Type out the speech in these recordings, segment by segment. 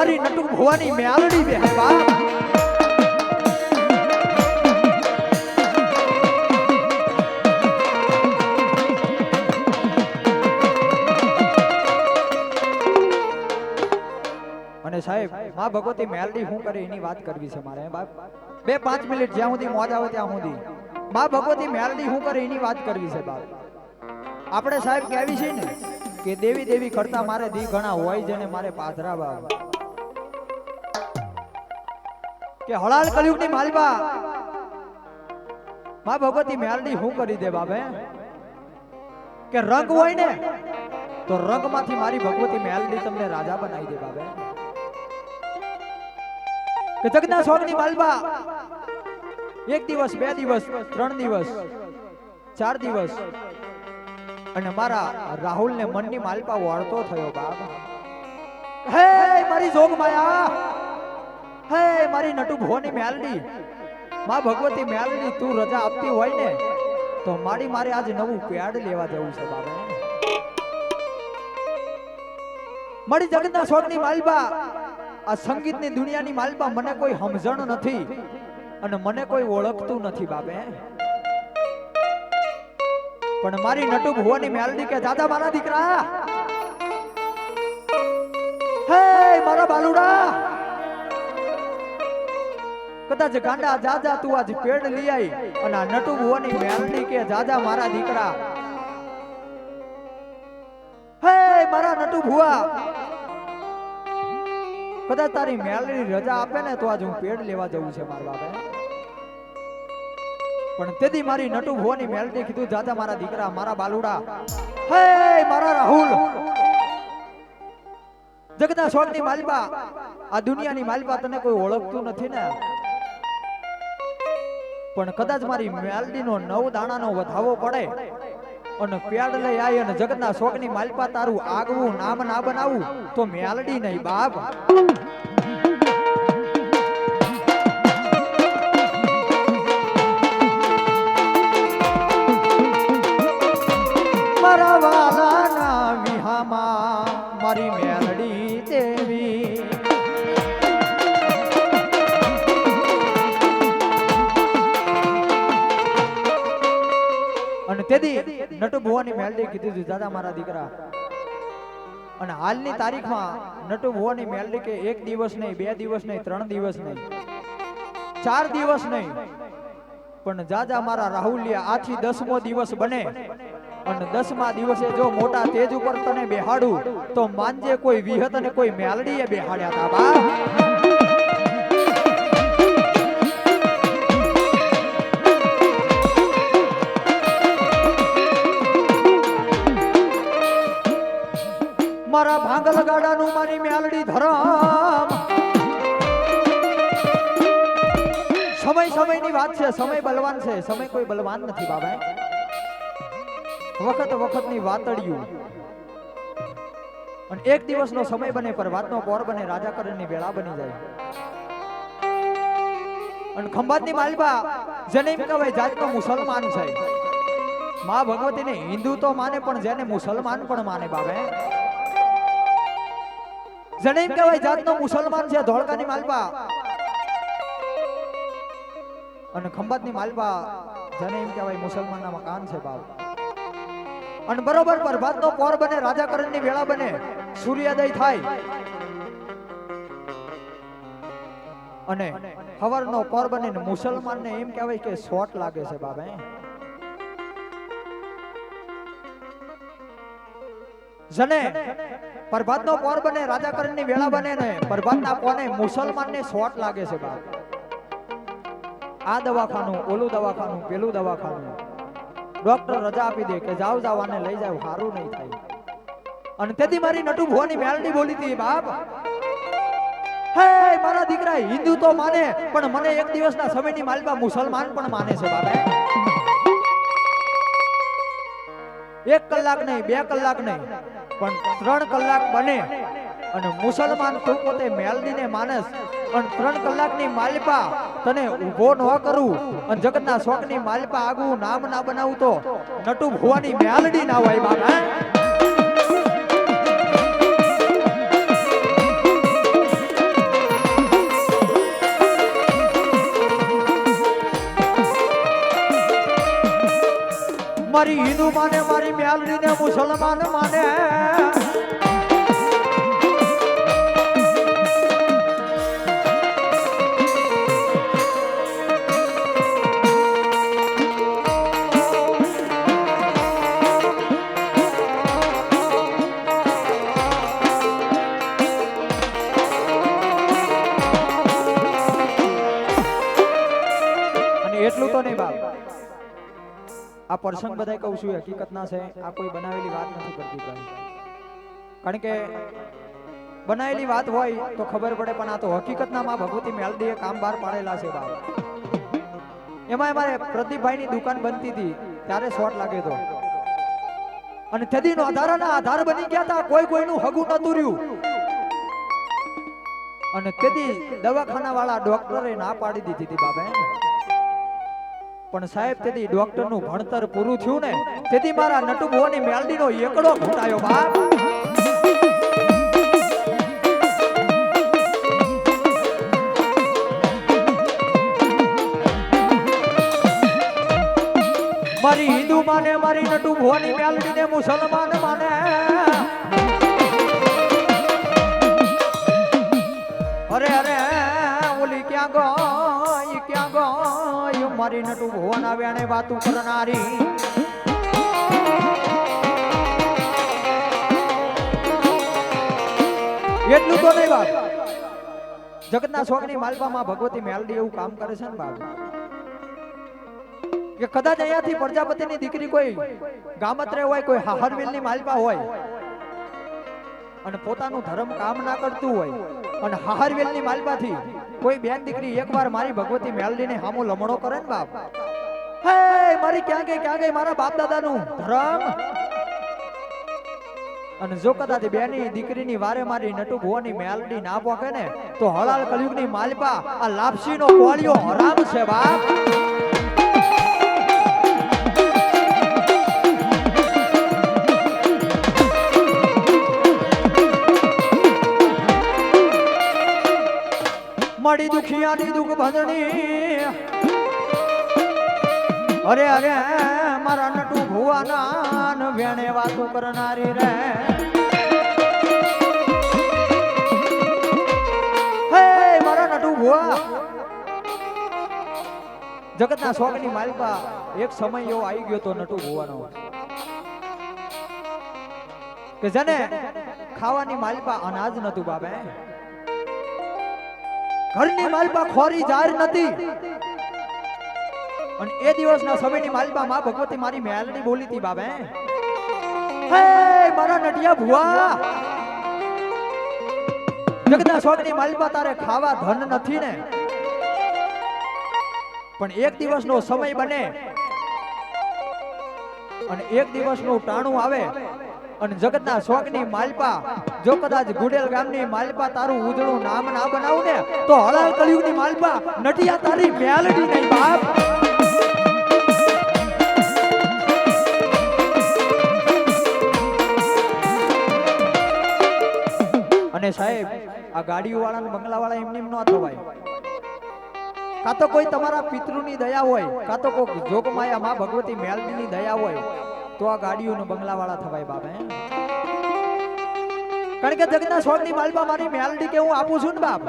મારી નટુ ભવાની મેલડી બે બાપ અને સાહેબ માં ભગવતી મેલડી શું કરે એની વાત કરવી છે મારે બાપ 2-5 મિનિટ જ્યાં સુધી મોજ આવે ત્યાં સુધી માં ભગવતી મેલડી શું કરે એની વાત કરવી છે બાપ આપણે સાહેબ કહેવી છે ને કે દેવી દેવી કરતા મારે દી ઘણા હોય જેને મારે પાધરા બાપ કે હળાલ કળિયુગની માલબા માં ભગવતી મેલડી શું કરી દે બાપ કે રંગ હોય ને તો રંગમાંથી મારી ભગવતી મેલડી તમને રાજા બનાવી દે બાપ કે જગના સ્વામીની માલબા 1 દિવસ 2 દિવસ 3 દિવસ 4 દિવસ અને મારા રાહુલ ને મનની માલપા વળતો થયો બાપ હે મારી જોગ માયા હે મારી નટુ ભવાની મેલડી માં ભગવતી મેલડી તું રજા આપતી હોય ને તો મારે આજે નવું પેડ લેવા જવું છે બાપ મારી જગતના સ્વર્ગની માલબા આ સંગીતની દુનિયાની માલબા મને કોઈ સમજણ નથી અને મને કોઈ ઓળખતું નથી બાપે પણ મારી નટુ ભવાની મેલડી કે દાદા મારા દીકરા હે મારા બાલુડા કદાચ ગાંડા જાજા તું આજ પેડ લઈ આવી અને આ નટુ ભવાની મેલડી કે જાજા મારા દીકરા હે મારા નટુ ભુવા કદાચ તારી મેલડી રજા આપે ને તો આજ હું પેડ લેવા જવું છે મારા બાપે પણ તેથી મારી નટુ ભવાની મેલડી કીધું જાજા મારા દીકરા મારા બાલુડા હે મારા રાહુલ જગતના સ્વર્ગની માલબા આ દુનિયાની માલબા તને કોઈ ઓળખતું નથી ને પણ કદાચ મારી મેલડીનો 9 દાણાનો વધાવો પડે અને પેડ લઈ આવી અને જગતના સ્વર્ગની માલપા તારું આગવું નામ ના બનાવું તો મેલડી નહીં બાપ મારા વાલાના વિહામાં મારી મેલડી દેવી અને તેથી નટુ ભવાની મેલડી કીધું દાદા મારા દીકરા અને હાલની તારીખમાં નટુ ભવાની મેલડી કે 1 દિવસ નહીં 2 દિવસ નહીં 3 દિવસ નહીં 4 દિવસ નહીં પણ જાજા મારા રાહુલિયા આથી 10મો દિવસ બને અને 10મા દિવસે જો મોટા તેજ ઉપર તને બેહાડું તો માનજે કોઈ વિહત અને કોઈ મેલડીએ બેહાડ્યા હતા બા મારા ભાંગલ ગાડાનું મારી મેલડી ધરમ સમયની વાત છે સમય બલવાન છે સમય કોઈ બલવાન નથી બાબા વખતની વાતડિયું અને 1 દિવસનો સમય બને પર વાતનો પોર બને રાજા કરણની વેળા બની જાય અને ખંભાતની માલબા જેને એમ કહેવાય જાતનો મુસલમાન છે માં ભગવતીને હિન્દુ તો માને પણ જેને મુસલમાન પણ માને બાબે જેને એમ કહેવાય જાતનો મુસલમાન છે ધોળકાની માલબા અને ખંભાતની માલબા જેને એમ કહેવાય મુસલમાનના મકાન છે બાપ અને બરોબર પ્રભાતનો પોર બને રાજા કરણની વેળા બને સૂર્યોદય થાય અને હવારનો પોર બને ને મુસલમાનને એમ કહેવાય કે શોટ લાગે છે બાબે જને પ્રભાતનો પોર બને રાજા કરણની વેળા બને ને પ્રભાતના કોને મુસલમાનને શોટ લાગે છે બાપ આ દવાખાનું ઓલું દવાખાનું પેલું દવાખાનું ડોક્ટર રજા આપી દે કે જાવ આને લઈ જાવ સારું નહીં થાય અને તેથી મારી નટુ ભવાની મેલડી બોલી હતી બાપ હે મારા દીકરા હિન્દુ તો માને પણ મને 1 દિવસના સમયની માલબા મુસલમાન પણ માને છે બાપ 1 કલાક નહીં 2 કલાક નહીં પણ 3 કલાક બને અને મુસલમાન તું પોતે મેલડીને માનસ અને 3 કલાકની માલપા તને ઊભો ન કરું અને જગતના શોકની માલપા આગું નામ ના બનાવું તો નટુ ભવાની મેલડી ના હોય બાપ હે મારી હિન્દુ માને મારી મ્યાલડીને મુસલમાન માને એટલું તો નહીં બાપ આ પ્રસંગ બધાય કહું છું હકીકત ના છે આ કોઈ બનાવેલી વાત નથી કરતી ભાઈ કારણ કે બનાવેલી વાત હોય તો ખબર પડે પણ આ તો હકીકતના માં ભગવતી મેલડીએ કામ બહાર પાડેલા છે બાપ એમાં અમારે પ્રદીપભાઈની દુકાન બનતી હતી ત્યારે શોર્ટ લાગે તો અને તેદીનો આધાર બની ગયા હતા કોઈ કોઈનું હગું નતું રહ્યું અને તેદી દવાખાના વાળા ડોક્ટરે ના પાડી દીધી હતી બાપે પણ સાહેબ તેથી ડોક્ટર નું ભણતર પૂરું થયું ને તેથી મારા નટુ ભુવાની મેલડીનો એકડો ઘૂંટાયો બાપ મારી હિન્દુ માને મારી નટુ ભુવાની મેલડીને મુસલમાન માને અરે અરે ઓલી ક્યાં ગો મારી નટુ ભુવન આવ્યા ને વાતું કરનારી એટલું તો નહીં બાપ જગતના શોખની માલપામાં ભગવતી મેલડી એવું કામ કરે છે ને બાપ કે કદાચ અહીંયાથી પ્રજાપતિની દીકરી કોઈ ગામત્રે હોય કોઈ હાહરવેલની માલપા હોય અને પોતાનું ધર્મ કામ ના કરતું હોય અને હાહરવેલની માલપાથી કોઈ બેન દીકરી એકવાર મારી ભગવતી મેલડીને હામો લમણો કરે ને બાપ હે મારી ક્યાં ગઈ મારા બાપ દાદાનું ધર્મ અને જો કદાચ બેની દીકરીની વારે મારી નટુ ભુવાની મેલડી ના પોકે ને તો હળાલ કળિયુગની માલપા આ લાપસીનો કોળિયો હરામ છે બાપ મળી દુખિયાની દુઃખ ભંજણી અરે અરે મારા નટુ ભુવાના વેણે વાતું કરનારી રે હે મારા નટુ ભુવા જગતના શોખની માલિકા એક સમય એવો આવી ગયો તો નટુ ભુવાનો કે જેને ખાવાની માલિકા અનાજ નતું બાબે ઘરની માલપા ખોરી જાર નથી અને એ દિવસના સમયની માલપા માં ભગવતી મારી મેલડી બોલી હતી બાબે હે મારા નટિયા ભુવા જગતના શોખની માલપા તારે ખાવા ધન નથી ને પણ એક દિવસનો સમય બને અને એક દિવસનું ટાણું આવે અને જગતના શોખની માલપા જો કદાચ ગુડેલ ગામની માલપા તારું ઉજળું નામ ના બનાવું ને તો હળાલ કળિયુગની માલપા નટિયા તારી મેલડી નહીં બાપ અને સાહેબ આ ગાડીઓ વાળા બંગલા વાળા એમને ન થવાય કાં તો કોઈ તમારા પિતૃની દયા હોય કાં તો કોઈ જોગમાયા માં ભગવતી મેલડીની દયા હોય તો આ ગાડીઓનો બંગલા વાળા થવાય બાપે કારણ કે જગતના શોખની માલપા મારી મેલડી કે હું આપું છું ને બાપ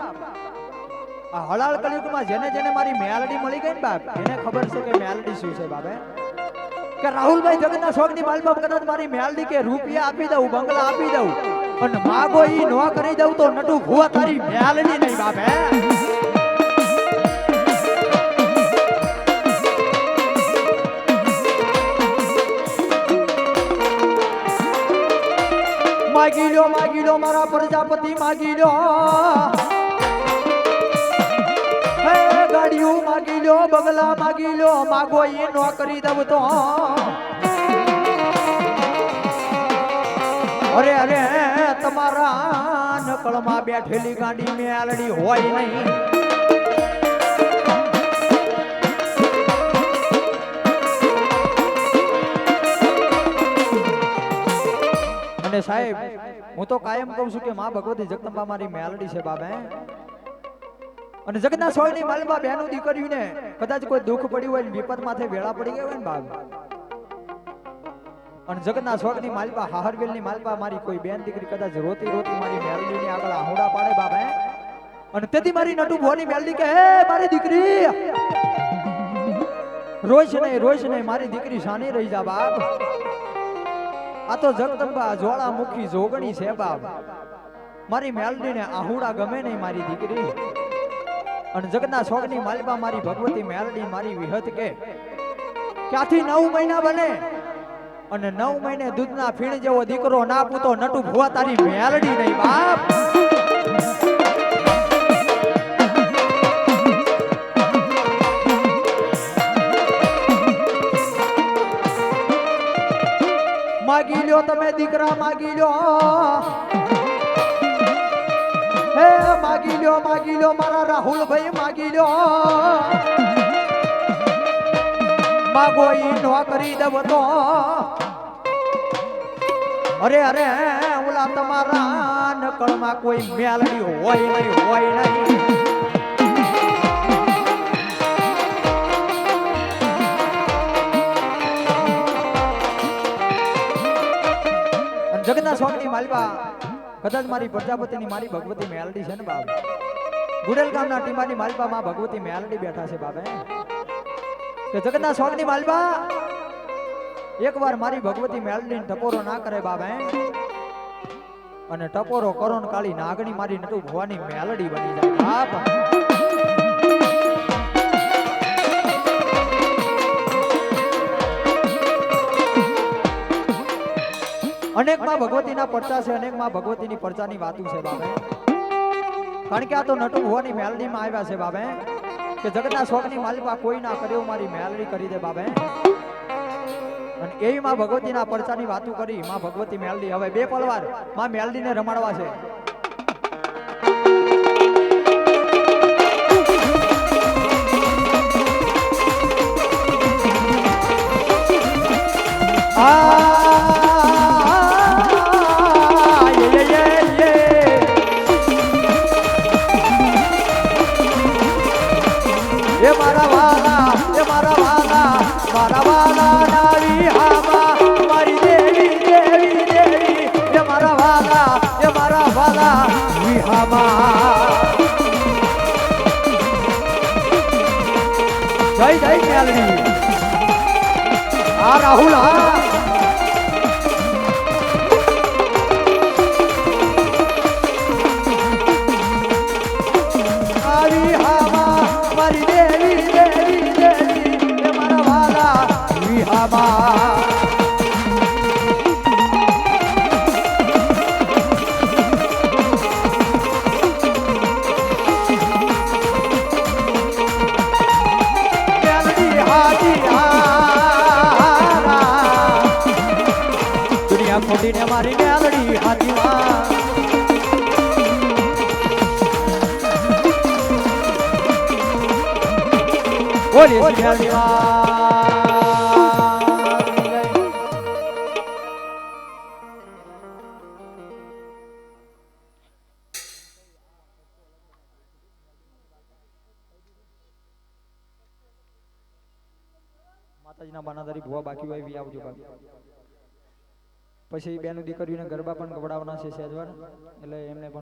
આ હળાલ કળિયુગમાં જેને જેને મારી મેલડી મળી ગઈ ને બાપ એને ખબર છે કે મેલડી શું છે બાપે કે રાહુલભાઈ જગતના શોખની માલપા કદાચ મારી મેલડી કે રૂપિયા આપી દઉં બંગલા આપી દઉં અને માગો ઈ ન કરી દઉં તો નટુ ભુવા તારી મેલડી નહીં બાપે માગી લો મારા પ્રજાપતિ માગી લો હે ગાડીઓ માગી લો બંગલા માગી લો માગો એ નો કરી દઉં તો અરે અરે તમારા નકળમાં બેઠેલી ગાડી મેલડી હોય નહીં અને સાહેબ હું તો કાયમ કહું છું કે માં ભગવતી જગદંબા મારી મેલડી છે બાબે અને જગતના સોળની માલમાં બેનું દીકરીઓને કદાચ કોઈ દુઃખ પડ્યું હોય વિપત માથે વેળા પડી ગઈ હોય ને બાબ અને જગતના સ્વર્ગની માલપા હાહરવેલની માલપા મારી કોઈ બેન દીકરી કદાચ રોતી રોતી મારી મેલડીની આગળ આહુડા પાડે બાપ હે અને તેથી મારી નટુ ભવાની મેલડી કે હે મારી દીકરી રોજ નહીં મારી દીકરી શાની રહી જા બાપ આ તો જગદંબા જ્વાળામુખી જોગણી છે બાપ મારી મેલડીને આહુડા ગમે નહીં મારી દીકરી અને જગતના સ્વર્ગની માલપા મારી ભગવતી મેલડી મારી વિહત કે ક્યાંથી 9 મહિના બને અને 9 મહિને દૂધના ફીણ જેવો દીકરો ના પૂતો નટુ ભુવા તારી મેલડી નહીં બાપ માગી લ્યો તમે દીકરા માગી લ્યો હે માગી લ્યો મારા રાહુલ ભાઈ માગી લ્યો માગો ઈ નો કરી દવ તો અરે ઓલા તમારા નકળમાં કોઈ મેલડી હોય નહીં જગતના સ્વામીની માલપા કદાચ મારી પ્રજાપતિની મારી ભગવતી મેલડી છે ને બાપ ગુડેલ ગામના ટીમાની માલપા માં ભગવતી મેલડી બેઠા છે બાપે કે જગતના સ્વામીની માલપા એકવાર મારી ભગવતી મેલડીને ટપોરો ના કરે બાપે અને ટપોરો કરો ને કાળી નાગણી મારી નટુ ભવાની મેલડી બની જાય બાપ અનેક માં ભગવતીના પરચા છે અનેક માં ભગવતીની પરચાની વાતું છે બાપે કારણ કે આ તો નટુ ભવાની મેલડીમાં આવ્યા છે બાપે કે જગતના સ્વર્ગની માલિકા કોઈ ના કર્યો મારી મેલડી કરી દે બાપે અને એવી માં ભગવતીના પરચાની વાતું કરી માં ભગવતી મેલડી હવે બે પલવાર માં મેલડીને રમાડવા છે મારા વાલા નારી હામા મારી દેવી એ મારા વાલા વિહામા જય મેલડી આ રાહુલ હા મારી દેવી દુનિયા ખોટીને મારી મેલડી હાથીમાં બોલી મેલડીમાં માતાજીના બાનાદારી ભુવા બાકી હોય વી આવજો બાકી પછી બેનું દીકરીઓને ગરબા પણ ગવડાવવાના છે સહેજવાર એટલે એમને પણ